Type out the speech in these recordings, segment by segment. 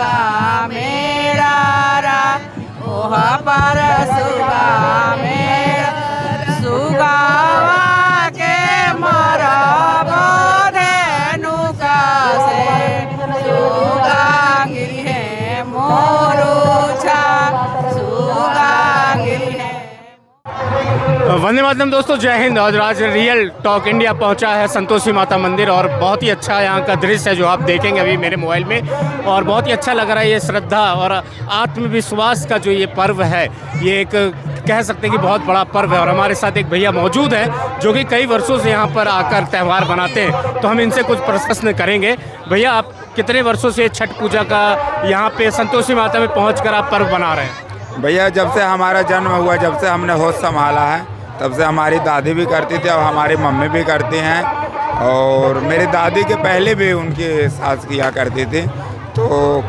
सुगा मेरा ओह पर सुगा मेरा सुगावा के मरब धेनु कासे सुगा गिरे मोरुछा सुगा गिरे। वंदे मातरम दोस्तों, जय हिंद। और आज रियल टॉक इंडिया पहुंचा है संतोषी माता मंदिर और बहुत ही अच्छा यहाँ का दृश्य है जो आप देखेंगे अभी मेरे मोबाइल में, और बहुत ही अच्छा लग रहा है। ये श्रद्धा और आत्मविश्वास का जो ये पर्व है, ये एक कह सकते हैं कि बहुत बड़ा पर्व है। और हमारे साथ एक भैया मौजूद हैं जो कि कई वर्षों से यहाँ पर आकर त्यौहार मनाते हैं, तो हम इनसे कुछ प्रश्न करेंगे। भैया, आप कितने वर्षों से छठ पूजा का यहाँ पे संतोषी माता में पहुँच कर आप पर्व मना रहे हैं? भैया, जब से हमारा जन्म हुआ, जब से हमने होश संभाला है, तब से हमारी दादी भी करती थी और हमारी मम्मी भी करती हैं, और मेरी दादी के पहले भी उनकी सास किया करती थी, तो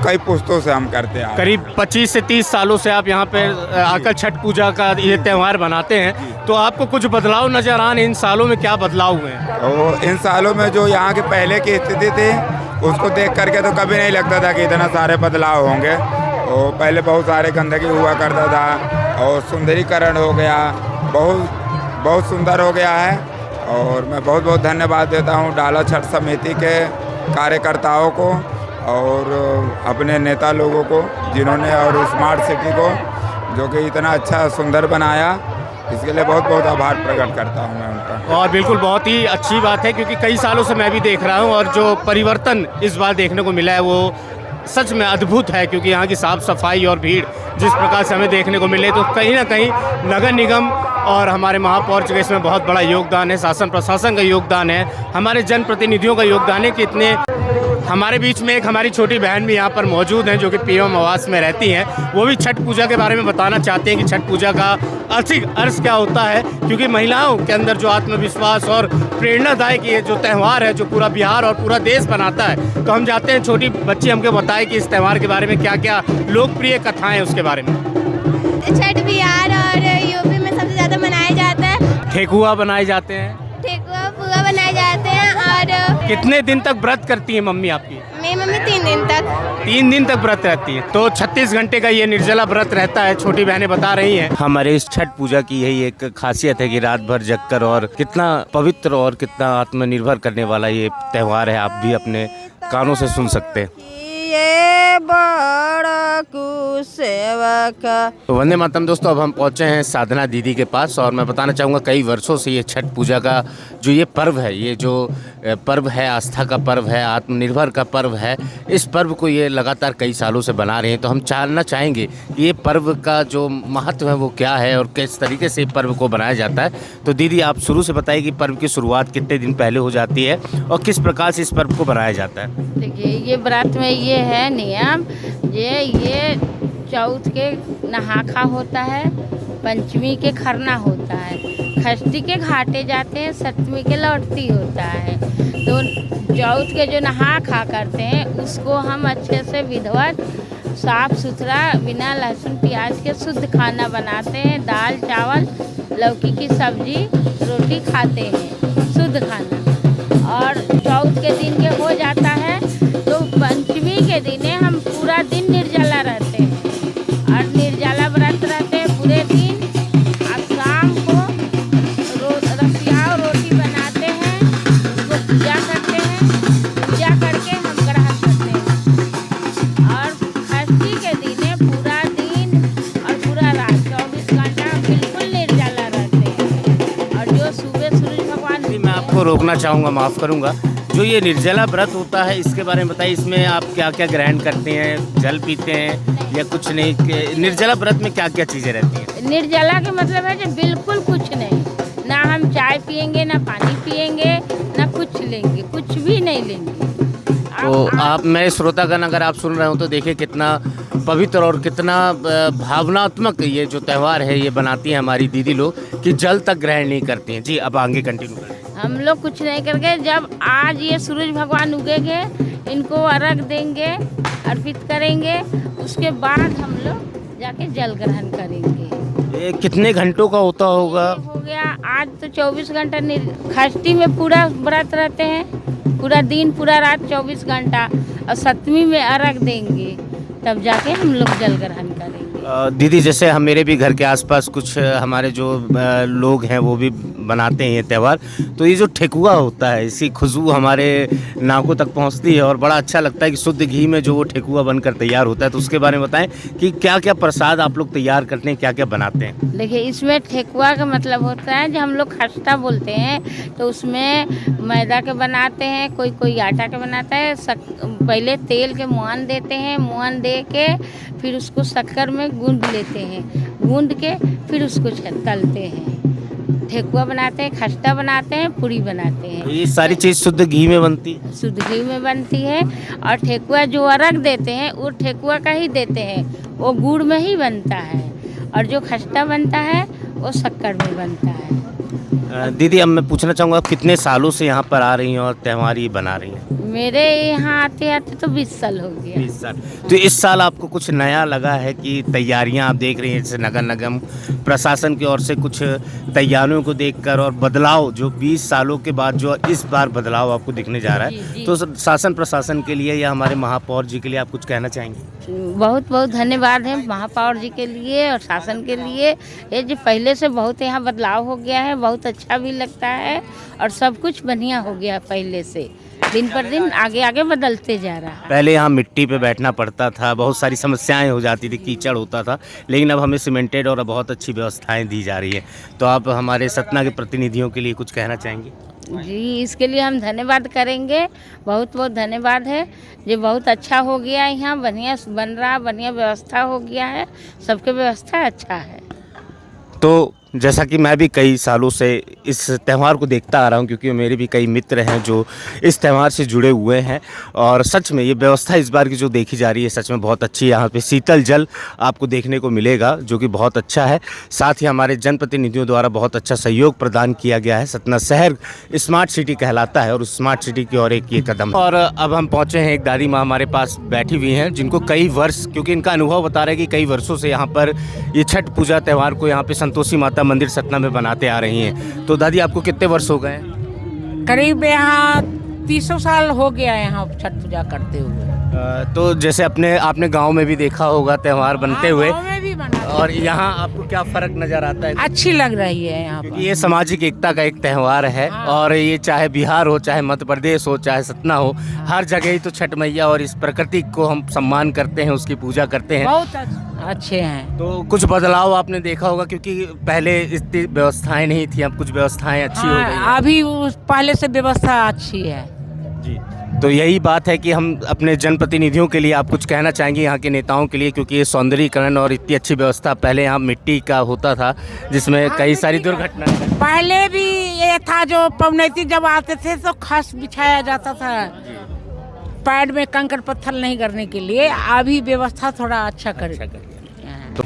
कई पुश्तों से हम करते हैं। करीब 25 से 30 सालों से आप यहाँ पे आकर छठ पूजा का ये त्यौहार मनाते हैं, तो आपको कुछ बदलाव नजर आने इन सालों में क्या बदलाव हुए हैं? तो इन सालों में जो यहाँ के पहले की स्थिति थी उसको देख करके तो कभी नहीं लगता था कि इतना सारे बदलाव होंगे। और पहले बहुत सारे गंदगी हुआ करता था और सुंदरीकरण हो गया, बहुत सुंदर हो गया है। और मैं बहुत बहुत धन्यवाद देता हूँ डाला छठ समिति के कार्यकर्ताओं को और अपने नेता लोगों को, जिन्होंने और स्मार्ट सिटी को जो कि इतना अच्छा सुंदर बनाया, इसके लिए बहुत बहुत आभार प्रकट करता हूँ मैं उनका। और बिल्कुल बहुत ही अच्छी बात है, क्योंकि कई सालों से मैं भी देख रहा हूँ और जो परिवर्तन इस बार देखने को मिला है वो सच में अद्भुत है। क्योंकि यहाँ की साफ़ सफाई और भीड़ जिस प्रकार से हमें देखने को मिले, तो कहीं ना कहीं नगर निगम और हमारे महापौर का इसमें बहुत बड़ा योगदान है, शासन प्रशासन का योगदान है, हमारे जनप्रतिनिधियों का योगदान है कि इतने। हमारे बीच में एक हमारी छोटी बहन भी यहाँ पर मौजूद हैं जो कि पीएम आवास में रहती हैं। वो भी छठ पूजा के बारे में बताना चाहते हैं कि छठ पूजा का आर्थिक अर्थ क्या होता है, क्योंकि महिलाओं के अंदर जो आत्मविश्वास और प्रेरणादायक ये जो त्यौहार है जो पूरा बिहार और पूरा देश बनाता है। तो हम चाहते हैं छोटी बच्ची हमको बताए कि इस त्यौहार के बारे में क्या क्या लोकप्रिय कथाएँ हैं उसके बारे में। छठ बिहार और यूपी में सबसे ज़्यादा मनाया जाता है। ठेकुआ बनाए जाते हैं, ठेकुआ पुआ बनाए जाते हैं। और कितने दिन तक व्रत करती है मम्मी आपकी? मेरी मम्मी 3 दिन तक। 3 दिन तक व्रत रहती है, तो 36 घंटे का ये निर्जला व्रत रहता है, छोटी बहनें बता रही हैं। हमारे इस छठ पूजा की यही एक खासियत है कि रात भर जगकर, और कितना पवित्र और कितना आत्मनिर्भर करने वाला ये त्यौहार है, आप भी अपने कानों से सुन सकते हैं। ये बड़ा कुसेवक। तो वंदे मातरम दोस्तों, अब हम पहुंचे हैं साधना दीदी के पास, और मैं बताना चाहूँगा कई वर्षों से ये छठ पूजा का जो ये पर्व है, ये जो पर्व है आस्था का पर्व है, आत्मनिर्भर का पर्व है, इस पर्व को ये लगातार कई सालों से बना रहे हैं। तो हम जानना चाहेंगे कि ये पर्व का जो महत्व है वो क्या है और किस तरीके से पर्व को बनाया जाता है। तो दीदी, आप शुरू से बताइए कि पर्व की शुरुआत कितने दिन पहले हो जाती है और किस प्रकार से इस पर्व को बनाया जाता है? देखिए, ये व्रत में ये है नियम, ये चौथ के नहाखा होता है, पंचमी के खरना होता है, षष्ठी के घाटे जाते हैं, सप्तमी के लौटती होता है। तो चौथ के जो नहा खा करते हैं उसको हम अच्छे से विधिवत साफ सुथरा बिना लहसुन प्याज के शुद्ध खाना बनाते हैं। दाल चावल लौकी की सब्जी रोटी खाते हैं, शुद्ध खाना। और चौथ के दिन के हो जाता है तो पंचमी के दिन हम पूरा दिन निर्जला रहते हैं और निर्जला व्रत रहते हैं पूरे दिन। और शाम को रसिया रोटी बनाते हैं, उसको पूजा करते हैं, पूजा करके हम ग्रहण करते हैं। और षष्ठी के दिन पूरा दिन और पूरा रात 24 घंटा बिल्कुल निर्जला रहते हैं। और जो सुबह सूरज भगवान, मैं आपको रोकना चाहूँगा, माफ़ करूँगा, जो ये निर्जला व्रत होता है इसके बारे में बताइए। इसमें आप क्या क्या ग्रहण करते हैं, जल पीते हैं या कुछ नहीं? निर्जला व्रत में क्या क्या चीज़ें रहती हैं? निर्जला का मतलब है कि बिल्कुल कुछ नहीं, ना हम चाय पियेंगे, ना पानी पियेंगे, ना कुछ लेंगे, कुछ भी नहीं लेंगे। तो आप, मैं श्रोतागण अगर आप सुन रहे हो तो देखिए कितना पवित्र और कितना भावनात्मक ये जो त्यौहार है ये बनाती हैं हमारी दीदी लोग, कि जल तक ग्रहण नहीं करती हैं। जी, अब आगे कंटिन्यू करें। हम लोग कुछ नहीं करके, जब आज ये सूरज भगवान उगेंगे, इनको अर्घ देंगे, अर्पित करेंगे, उसके बाद हम लोग जाके जल ग्रहण करेंगे। ये कितने घंटों का होता होगा? हो गया आज तो 24 घंटा। षष्ठी में पूरा व्रत रहते हैं, पूरा दिन पूरा रात 24 घंटा। और सप्तमी में अर्घ देंगे तब जाके हम लोग जल ग्रहण करेंगे। दीदी जैसे हम मेरे भी घर के आसपास कुछ हमारे जो लोग हैं वो भी बनाते हैं ये त्यौहार, तो ये जो ठेकुआ होता है इसकी खुशबू हमारे नाकों तक पहुंचती है और बड़ा अच्छा लगता है कि शुद्ध घी में जो वो ठेकुआ बनकर तैयार होता है। तो उसके बारे में बताएं कि क्या क्या प्रसाद आप लोग तैयार करते हैं, क्या क्या बनाते हैं। देखिए इसमें ठेकुआ का मतलब होता है जो हम लोग खस्ता बोलते हैं, तो उसमें मैदा के बनाते हैं, कोई कोई आटा के बनाता है। पहले तेल के मुआन देते हैं, मुआन दे के फिर उसको शक्कर में गूंद लेते हैं, गूंद के फिर उसको तलते हैं, ठेकुआ बनाते हैं, खस्ता बनाते हैं, पूरी बनाते हैं। ये सारी चीज़ शुद्ध घी में बनती है? शुद्ध घी में बनती है। और ठेकुआ जो अर्घ देते हैं वो ठेकुआ का ही देते हैं, वो गुड़ में ही बनता है। और जो खस्ता बनता है वो शक्कर में बनता है। दीदी अब मैं पूछना चाहूँगा आप कितने सालों से यहाँ पर आ रही हैं और त्यौहार ये बना रही हैं? मेरे यहाँ आते आते तो 20 साल हो गया। 20 साल। तो इस साल आपको कुछ नया लगा है कि तैयारियां आप देख रही हैं, जैसे नगर निगम प्रशासन की ओर से कुछ तैयारियों को देखकर और बदलाव जो 20 सालों के बाद जो इस बार बदलाव आपको दिखने जा रहा है, तो शासन प्रशासन के लिए या हमारे महापौर जी के लिए आप कुछ कहना चाहेंगे? बहुत बहुत धन्यवाद है महापौर जी के लिए और शासन के लिए। ये जो पहले से बहुत यहाँ बदलाव हो गया है, बहुत अच्छा भी लगता है और सब कुछ बढ़िया हो गया पहले से। दिन पर दिन आगे आगे बदलते जा रहा है। पहले यहाँ मिट्टी पे बैठना पड़ता था, बहुत सारी समस्याएं हो जाती थी, कीचड़ होता था, लेकिन अब हमें सीमेंटेड और बहुत अच्छी व्यवस्थाएं दी जा रही है। तो आप हमारे सतना के प्रतिनिधियों के लिए कुछ कहना चाहेंगे? जी इसके लिए हम धन्यवाद करेंगे, बहुत बहुत धन्यवाद है। ये बहुत अच्छा हो गया है, यहाँ बढ़िया बन रहा, बढ़िया व्यवस्था हो गया है, सबके व्यवस्था अच्छा है। तो जैसा कि मैं भी कई सालों से इस त्यौहार को देखता आ रहा हूं, क्योंकि मेरे भी कई मित्र हैं जो इस त्यौहार से जुड़े हुए हैं, और सच में ये व्यवस्था इस बार की जो देखी जा रही है सच में बहुत अच्छी है। यहाँ पे शीतल जल आपको देखने को मिलेगा जो कि बहुत अच्छा है। साथ ही हमारे जनप्रतिनिधियों द्वारा बहुत अच्छा सहयोग प्रदान किया गया है। सतना शहर स्मार्ट सिटी कहलाता है और उस स्मार्ट सिटी की ओर एक ये कदम है। और अब हम पहुँचे हैं, एक दादी माँ हमारे पास बैठी हुई हैं जिनको कई वर्ष, क्योंकि इनका अनुभव बता रहा है कि कई वर्षों से यहाँ पर ये छठ पूजा त्यौहार को यहाँ पे संतोषी माता मंदिर सतना में बनाते आ रही हैं। तो दादी आपको कितने वर्ष हो गए? करीब यहाँ 300 साल हो गया यहाँ छठ पूजा करते हुए। तो जैसे आपने गांव में भी देखा होगा त्यौहार बनते हुए, गाँव में भी बना, और यहाँ आपको क्या फर्क नजर आता है? अच्छी लग रही है यहाँ पर। ये सामाजिक एकता का एक त्यौहार है, और ये चाहे बिहार हो, चाहे मध्य प्रदेश हो, चाहे सतना हो, हर जगह ही तो छठ मैया और इस प्रकृति को हम सम्मान करते हैं, उसकी पूजा करते हैं। बहुत अच्छे हैं। तो कुछ बदलाव आपने देखा होगा, क्योंकि पहले इतनी व्यवस्थाएं नहीं थी, अब कुछ व्यवस्थाएं अच्छी हो गई हैं। अभी पहले से व्यवस्था अच्छी है जी। तो यही बात है कि हम अपने जनप्रतिनिधियों के लिए आप कुछ कहना चाहेंगे, यहाँ के नेताओं के लिए, क्योंकि ये सौंदर्यीकरण और इतनी अच्छी व्यवस्था, पहले यहाँ मिट्टी का होता था जिसमें कई सारी दुर्घटनाएं। पहले भी ये था जो पवनैती जब आते थे तो खस बिछाया जाता था पैर में कंकड़ पत्थर नहीं करने के लिए। अभी व्यवस्था थोड़ा अच्छा कर। तो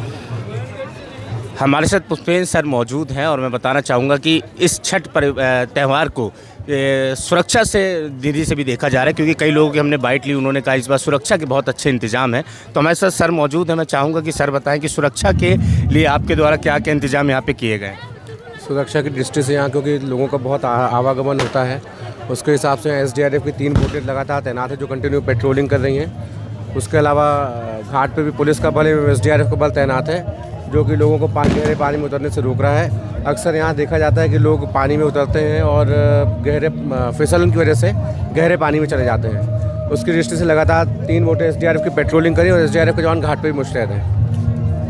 हमारे साथ पुष्पेंद्र सर मौजूद हैं और मैं बताना चाहूँगा कि इस छठ त्यौहार को सुरक्षा से दीदी से भी देखा जा रहा है, क्योंकि कई लोगों की हमने बाइट ली, उन्होंने कहा इस बार सुरक्षा के बहुत अच्छे इंतजाम है। तो हमारे साथ सर मौजूद हैं, मैं चाहूँगा कि सर बताएं कि सुरक्षा के लिए आपके द्वारा क्या क्या इंतजाम यहाँ पे किए गए हैं? सुरक्षा की दृष्टि से यहाँ क्योंकि लोगों का बहुत आवागमन होता है, उसके हिसाब से SDRF की 3 बोटें लगातार तैनात है जो कंटिन्यू पेट्रोलिंग कर रही हैं। उसके अलावा घाट पे भी पुलिस का बल एवं SDRF का बल तैनात है जो कि लोगों को गहरे पानी में उतरने से रोक रहा है। अक्सर यहाँ देखा जाता है कि लोग पानी में उतरते हैं और गहरे फिसलन की वजह से गहरे पानी में चले जाते हैं। उसकी दृष्टि से लगातार 3 बोटें SDRF की पेट्रोलिंग करी और SDRF के जवान घाट पर भी मुस्तैद हैं।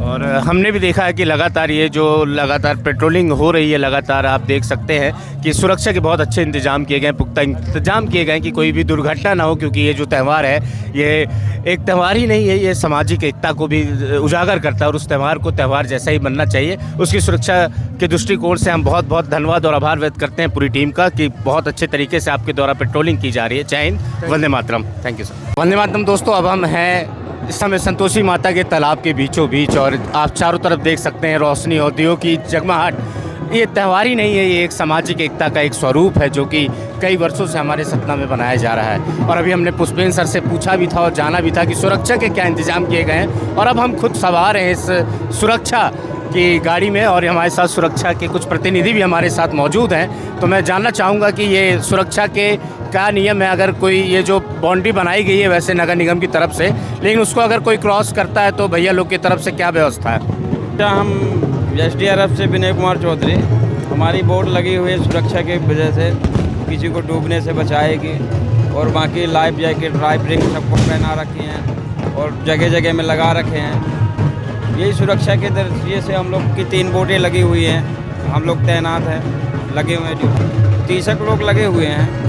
और हमने भी देखा है कि लगातार पेट्रोलिंग हो रही है, लगातार आप देख सकते हैं कि सुरक्षा के बहुत अच्छे इंतजाम किए गए हैं, पुख्ता इंतजाम किए गए हैं कि कोई भी दुर्घटना ना हो, क्योंकि ये जो त्यौहार है ये एक त्यौहार ही नहीं है, ये सामाजिक एकता को भी उजागर करता है और उस त्यौहार को त्यौहार जैसा ही बनना चाहिए। उसकी सुरक्षा के दृष्टिकोण से हम बहुत बहुत धन्यवाद और आभार व्यक्त करते हैं पूरी टीम का कि बहुत अच्छे तरीके से आपके द्वारा पेट्रोलिंग की जा रही है। जय हिंद, वंदे मातरम। Thank you sir. वंदे मातरम। दोस्तों अब हम हैं इस समय संतोषी माता के तालाब के बीचों बीच, और आप चारों तरफ देख सकते हैं रोशनी और दियों की जगमगाहट ये त्यौहार ही नहीं है, ये एक सामाजिक एकता का एक स्वरूप है जो कि कई वर्षों से हमारे सतना में बनाया जा रहा है। और अभी हमने पुष्पेंद्र सर से पूछा भी था और जाना भी था कि सुरक्षा के क्या इंतजाम किए गए हैं, और अब हम खुद सवार हैं इस सुरक्षा की गाड़ी में और हमारे साथ सुरक्षा के कुछ प्रतिनिधि भी हमारे साथ मौजूद हैं। तो मैं जानना चाहूँगा कि ये सुरक्षा के क्या नियम है, अगर कोई ये जो बाउंड्री बनाई गई है वैसे नगर निगम की तरफ से, लेकिन उसको अगर कोई क्रॉस करता है तो भैया लोग की तरफ से क्या व्यवस्था है? हम SDRF से विनय कुमार चौधरी, हमारी बोर्ड लगी हुई है सुरक्षा की वजह से किसी को डूबने से बचाएगी, और बाकी लाइफ जैकेट लाइफ रिंग सबको पहना रखी हैं और जगह जगह में लगा रखे हैं। यही सुरक्षा के दृष्टि से हम लोग की 3 बोटें लगी हुई हैं, हम लोग तैनात हैं, लगे हुए हैं, 30 लोग लगे हुए हैं।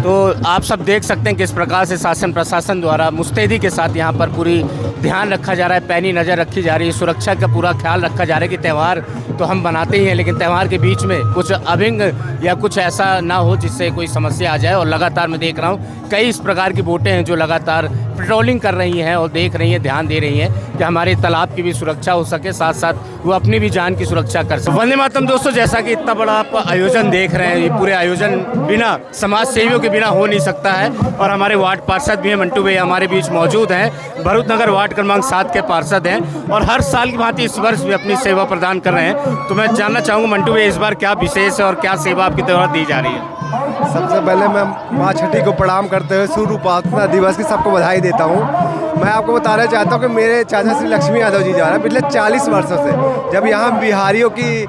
तो आप सब देख सकते हैं किस प्रकार से शासन प्रशासन द्वारा मुस्तैदी के साथ यहाँ पर पूरी ध्यान रखा जा रहा है, पैनी नज़र रखी जा रही है, सुरक्षा का पूरा ख्याल रखा जा रहा है कि त्यौहार तो हम बनाते ही हैं, लेकिन त्यौहार के बीच में कुछ अभिंग या कुछ ऐसा ना हो जिससे कोई समस्या आ जाए। और लगातार मैं देख रहा हूँ कई इस प्रकार की बोटें हैं जो लगातार पेट्रोलिंग कर रही हैं और देख रही हैं, ध्यान दे रही हैं कि हमारे तालाब की भी सुरक्षा हो सके, साथ साथ वो अपनी भी जान की सुरक्षा कर सके। वंदे मातरम दोस्तों, जैसा कि इतना बड़ा आप आयोजन देख रहे हैं, ये पूरे आयोजन बिना समाज सेवियों के बिना हो नहीं सकता है। और हमारे वार्ड पार्षद भी हैं, मंटू भैया हमारे बीच मौजूद हैं, भरूच नगर वार्ड क्रमांक 7 के पार्षद हैं और हर साल की भांति इस वर्ष भी अपनी सेवा प्रदान कर रहे हैं। तो मैं जानना चाहूँगा मंटू भैया, इस बार क्या विशेष है और क्या सेवा आपकी द्वारा दी जा रही है? सबसे पहले मैं माँ छठी को प्रणाम करते हुए सूर्य उपासना दिवस की सबको बधाई देता हूँ। मैं आपको बताना चाहता हूँ कि मेरे चाचा श्री लक्ष्मी यादव जी जा रहे हैं पिछले 40 वर्षों से, जब यहाँ बिहारियों की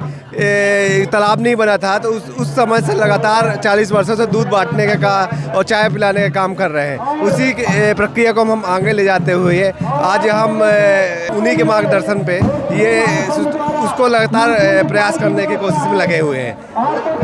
तालाब नहीं बना था तो उस समय से लगातार 40 वर्षों से दूध बांटने का और चाय पिलाने का काम कर रहे हैं। उसी प्रक्रिया को हम आगे ले जाते हुए आज हम उन्हीं के मार्गदर्शन पे ये उसको लगातार प्रयास करने की कोशिश में लगे हुए हैं।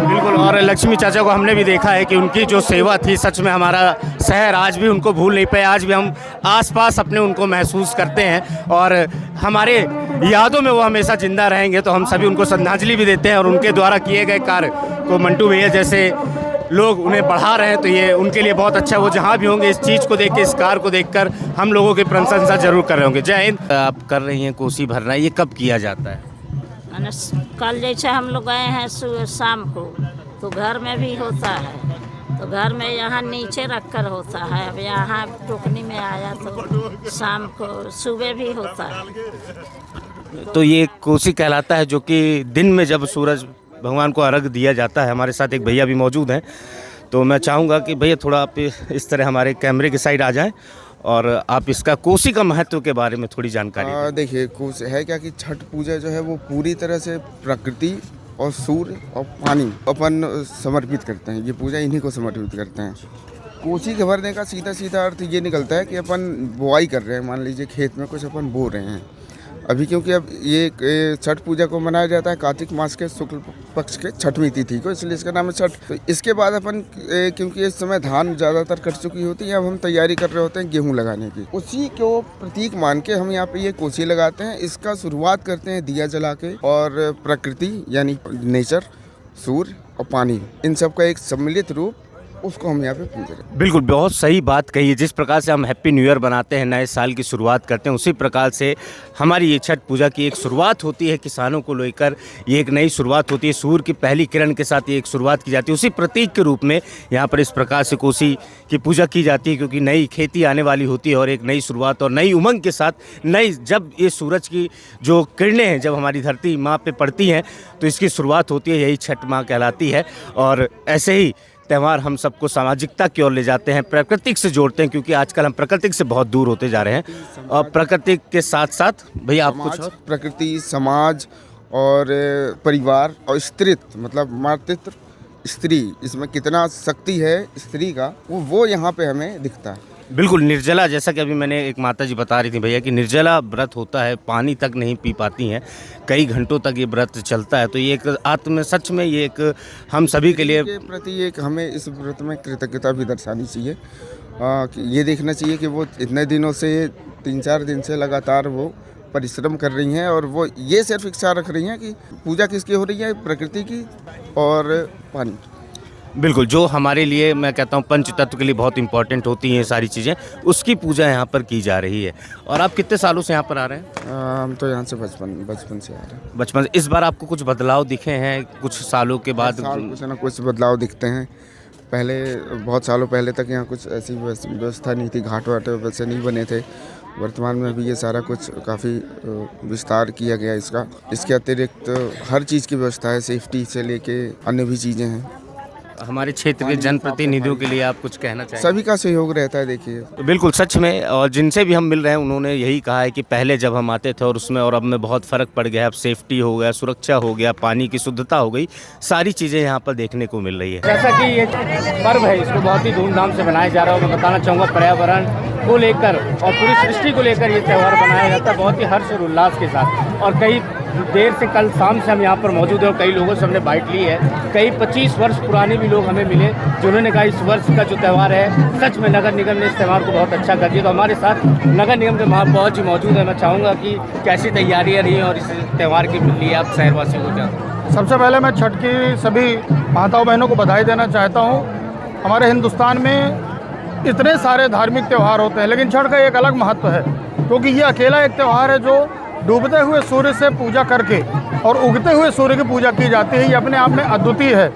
बिल्कुल, और लक्ष्मी चाचा को हमने भी देखा है कि उनकी जो सेवा थी, सच में हमारा शहर आज भी उनको भूल नहीं पाए, आज भी हम आसपास अपने उनको महसूस करते हैं और हमारे यादों में वो हमेशा जिंदा रहेंगे। तो हम सभी उनको श्रद्धांजलि भी देते हैं और उनके द्वारा किए गए कार्य को मंटू भैया जैसे लोग उन्हें बढ़ा रहे हैं तो ये उनके लिए बहुत अच्छा है। वो जहाँ भी होंगे इस चीज़ को देख के, इस कार्य को देखकर हम लोगों की प्रशंसा जरूर कर रहे होंगे। जय हिंद। आप कर रही हैं कोसी भरना, ये कब किया जाता है? कल जैसे हम लोग गए हैं शाम को, तो घर में भी होता है, तो घर में यहाँ नीचे रख कर होता है। अब यहाँ टोकनी में आया तो शाम को सुबह भी होता है। तो ये कोसी कहलाता है, जो कि दिन में जब सूरज भगवान को अर्घ दिया जाता है। हमारे साथ एक भैया भी मौजूद हैं, तो मैं चाहूँगा कि भैया थोड़ा आप इस तरह हमारे कैमरे की साइड आ जाएं और आप इसका कोसी का महत्व के बारे में थोड़ी जानकारी। देखिए, कोसी है क्या कि छठ पूजा जो है वो पूरी तरह से प्रकृति और सूर्य और पानी अपन समर्पित करते हैं। ये पूजा इन्हीं को समर्पित करते हैं। कोसी के भरने का सीधा सीधा अर्थ ये निकलता है कि अपन बुआई कर रहे हैं, मान लीजिए खेत में कुछ अपन बो रहे हैं अभी, क्योंकि अब ये छठ पूजा को मनाया जाता है कार्तिक मास के शुक्ल पक्ष के छठवीं तिथि को, इसलिए इसका नाम है छठ। तो इसके बाद अपन क्योंकि इस समय धान ज़्यादातर कट चुकी होती है, अब हम तैयारी कर रहे होते हैं गेहूं लगाने की, उसी को प्रतीक मान के हम यहाँ पे ये कोसी लगाते हैं। इसका शुरुआत करते हैं दिया जला के, और प्रकृति यानी नेचर, सूर्य और पानी, इन सब का एक सम्मिलित रूप, उसको हम यहाँ पे पूज रहे हैं। बिल्कुल, बहुत सही बात कही है। जिस प्रकार से हम हैप्पी न्यू ईयर बनाते हैं, नए साल की शुरुआत करते हैं, उसी प्रकार से हमारी ये छठ पूजा की एक शुरुआत होती है। किसानों को लेकर ये एक नई शुरुआत होती है, सूर्य की पहली किरण के साथ ये एक शुरुआत की जाती है। उसी प्रतीक के रूप में यहाँ पर इस प्रकार से कोसी की पूजा की जाती है, क्योंकि नई खेती आने वाली होती है और एक नई शुरुआत और नई उमंग के साथ नई, जब ये सूरज की जो किरणें हैं जब हमारी धरती माँ पे पड़ती हैं तो इसकी शुरुआत होती है, यही छठ माँ कहलाती है। और ऐसे ही त्यौहार हम सबको सामाजिकता की ओर ले जाते हैं, प्राकृतिक से जोड़ते हैं, क्योंकि आजकल हम प्राकृतिक से बहुत दूर होते जा रहे हैं। और प्राकृतिक के साथ साथ भैया आप कुछ और? प्रकृति, समाज और परिवार और स्त्रीत्व, मतलब मातृत्व, स्त्री, इसमें कितना शक्ति है स्त्री का, वो यहाँ पे हमें दिखता है। बिल्कुल, निर्जला, जैसा कि अभी मैंने एक माता जी बता रही थी भैया कि निर्जला व्रत होता है, पानी तक नहीं पी पाती हैं, कई घंटों तक ये व्रत चलता है। तो ये एक आत्म, सच में ये एक हम सभी के लिए प्रति एक हमें इस व्रत में कृतज्ञता भी दर्शानी चाहिए। ये देखना चाहिए कि वो इतने दिनों से, 3-4 दिन से लगातार वो परिश्रम कर रही हैं, और वो ये सिर्फ इच्छा रख रही हैं कि पूजा किसकी हो रही है, प्रकृति की और पानी। बिल्कुल, जो हमारे लिए मैं कहता हूँ पंच तत्व के लिए बहुत इंपॉर्टेंट होती हैं ये सारी चीज़ें, उसकी पूजा यहाँ पर की जा रही है। और आप कितने सालों से यहाँ पर आ रहे हैं? हम तो यहाँ से बचपन से आ रहे हैं। बचपन से। इस बार आपको कुछ बदलाव दिखे हैं कुछ सालों के बाद? कुछ ना कुछ बदलाव दिखते हैं। पहले बहुत सालों पहले तक यहाँ कुछ ऐसी व्यवस्था नहीं थी, घाट वाट वैसे नहीं बने थे। वर्तमान में भी ये सारा कुछ काफ़ी विस्तार किया गया इसका। इसके अतिरिक्त हर चीज़ की व्यवस्था है, सेफ्टी से लेके अन्य भी चीज़ें हैं। हमारे क्षेत्र के जनप्रतिनिधियों के लिए आप कुछ कहना चाहेंगे? सभी का सहयोग रहता है देखिए। बिल्कुल सच में, और जिनसे भी हम मिल रहे हैं उन्होंने यही कहा है कि पहले जब हम आते थे और उसमें और अब में बहुत फ़र्क पड़ गया है। अब सेफ्टी हो गया, सुरक्षा हो गया, पानी की शुद्धता हो गई, सारी चीज़ें यहाँ पर देखने को मिल रही है। जैसा कि ये पर्व है इसको बहुत ही धूमधाम से मनाया जा रहा है। मैं बताना चाहूँगा पर्यावरण को लेकर और पूरी सृष्टि को लेकर ये त्यौहार मनाया जाता है बहुत ही हर्ष और उल्लास के साथ। और कई देर से कल शाम से हम यहाँ पर मौजूद हैं और कई लोगों से हमने बाइट ली है। कई 25 वर्ष पुराने भी लोग हमें मिले जिन्होंने कहा इस वर्ष का जो त्यौहार है सच में नगर निगम ने इस त्यौहार को बहुत अच्छा कर दिया। तो हमारे साथ नगर निगम के महापौर जी मौजूद है। मैं चाहूँगा कि कैसी तैयारियाँ रही और इस त्यौहार के लिए आप शहरवासियों को क्या? सबसे पहले मैं छठ की सभी माताओं बहनों को बधाई देना चाहता हूँ। हमारे हिंदुस्तान में इतने सारे धार्मिक त्यौहार होते हैं लेकिन छठ का एक अलग महत्व है, क्योंकि ये अकेला एक त्यौहार है जो डूबते हुए सूर्य से पूजा करके और उगते हुए सूर्य की पूजा की जाती है। ये अपने आप में अद्वितीय है।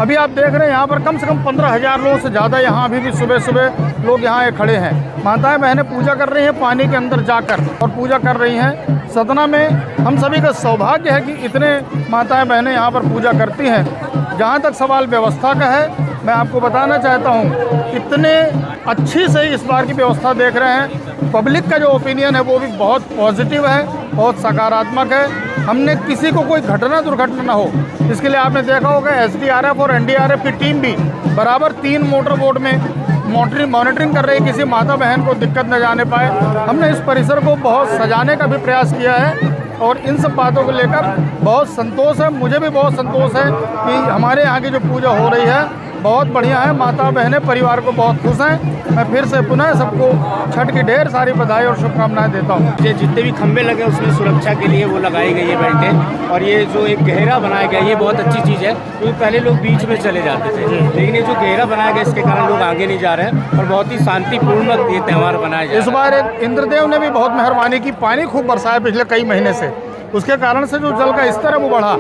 अभी आप देख रहे हैं यहाँ पर कम से कम 15,000 लोगों से ज़्यादा यहाँ अभी भी सुबह सुबह लोग यहाँ खड़े हैं। माताएं बहनें पूजा कर रही हैं पानी के अंदर जाकर और पूजा कर रही हैं। सतना में हम सभी का सौभाग्य है कि इतने माताएं बहनें यहाँ पर पूजा करती हैं। जहाँ तक सवाल व्यवस्था का है, मैं आपको बताना चाहता हूँ इतने अच्छी से इस बार की व्यवस्था देख रहे हैं। पब्लिक का जो ओपिनियन है वो भी बहुत पॉजिटिव है, बहुत सकारात्मक है। हमने किसी को कोई घटना दुर्घटना ना हो इसके लिए आपने देखा होगा SDRF और NDRF की टीम भी बराबर 3 मोटर बोट में मॉनिटरिंग कर रही, किसी माता बहन को दिक्कत न जाने पाए। हमने इस परिसर को बहुत सजाने का भी प्रयास किया है और इन सब बातों को लेकर बहुत संतोष है। मुझे भी बहुत संतोष है कि हमारे यहाँ की जो पूजा हो रही है बहुत बढ़िया है। माता बहनें परिवार को बहुत खुश हैं। मैं फिर से पुनः सबको छठ की ढेर सारी बधाई और शुभकामनाएं देता हूँ। ये जितने भी खंभे लगे उसमें सुरक्षा के लिए वो लगाई गई है बेल्टें, और ये जो एक गहरा बनाया गया ये बहुत अच्छी चीज़ है, क्योंकि पहले लोग बीच में चले जाते थे लेकिन ये जो गहरा बनाया गया इसके कारण लोग आगे नहीं जा रहे हैं और बहुत ही शांतिपूर्ण ये त्यौहार बनाया जा रहा है। इस बार इंद्रदेव ने भी बहुत मेहरबानी की, पानी खूब बरसाया पिछले कई महीने से, उसके कारण से जो जल का स्तर है वो बढ़ा।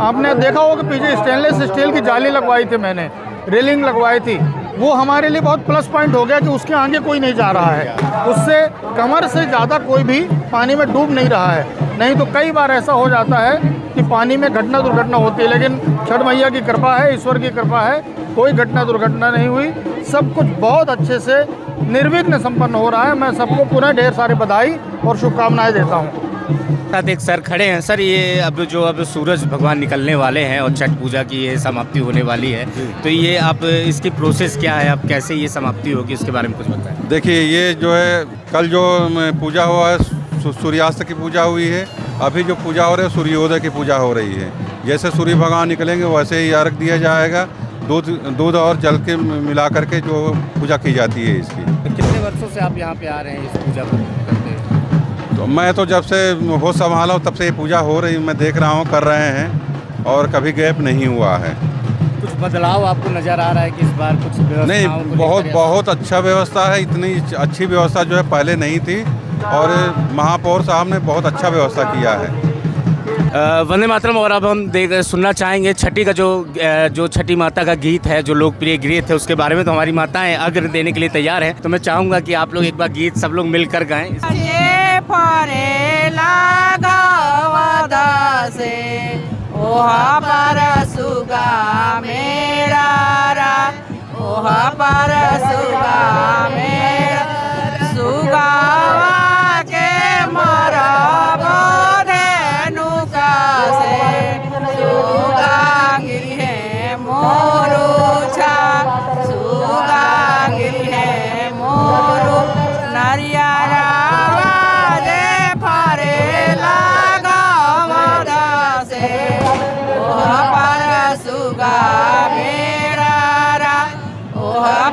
आपने देखा होगा कि पीछे स्टेनलेस स्टील की जाली लगवाई थी, मैंने रेलिंग लगवाई थी, वो हमारे लिए बहुत प्लस पॉइंट हो गया कि उसके आगे कोई नहीं जा रहा है। उससे कमर से ज़्यादा कोई भी पानी में डूब नहीं रहा है। नहीं तो कई बार ऐसा हो जाता है कि पानी में घटना दुर्घटना होती है, लेकिन छठ मैया की कृपा है, ईश्वर की कृपा है, कोई घटना दुर्घटना नहीं हुई। सब कुछ बहुत अच्छे से निर्विघ्न संपन्न हो रहा है। मैं सबको पुनः ढेर सारी बधाई और शुभकामनाएं देता हूँ। साथ एक सर खड़े हैं। सर, ये अब सूरज भगवान निकलने वाले हैं और छठ पूजा की ये समाप्ति होने वाली है, तो ये आप इसकी प्रोसेस क्या है, आप कैसे ये समाप्ति होगी इसके बारे में कुछ बताएं। देखिए, ये जो है कल जो पूजा हुआ है सूर्यास्त की पूजा हुई है। अभी जो पूजा हो रही है सूर्योदय की पूजा हो रही है। जैसे सूर्य भगवान निकलेंगे वैसे ही अर्घ दिया जाएगा। दूध और जल के मिला करके जो पूजा की जाती है इसकी। कितने वर्षों से आप यहाँ पे आ रहे हैं इस पूजा को करते हैं? तो मैं तो जब से होश संभाला हूँ तब से ये पूजा हो रही, मैं देख रहा हूँ, कर रहे हैं और कभी गैप नहीं हुआ है। कुछ बदलाव आपको नज़र आ रहा है कि इस बार कुछ नहीं, बहुत अच्छा व्यवस्था है। इतनी अच्छी व्यवस्था जो है पहले नहीं थी और महापौर साहब ने बहुत अच्छा व्यवस्था किया है। वंदे मातरम। और अब हम सुनना चाहेंगे छठी का जो छठी माता का गीत है, जो लोकप्रिय गीत है, उसके बारे में तो हमारी माताएं अग्र देने के लिए तैयार हैं। तो मैं चाहूँगा कि आप लोग एक बार गीत सब लोग मिलकर गाएं। ओहा पर सुगा मेरा रात, ओहा पर सुगा मेरा सुगावा के मरा बोधेनु का से सुगा गिरी है मोरू छा, सुगा गिरी है मोरू नरिया रावाजे फरे लगा मदा से ओहा पर सुगा मेरा रा, ओहा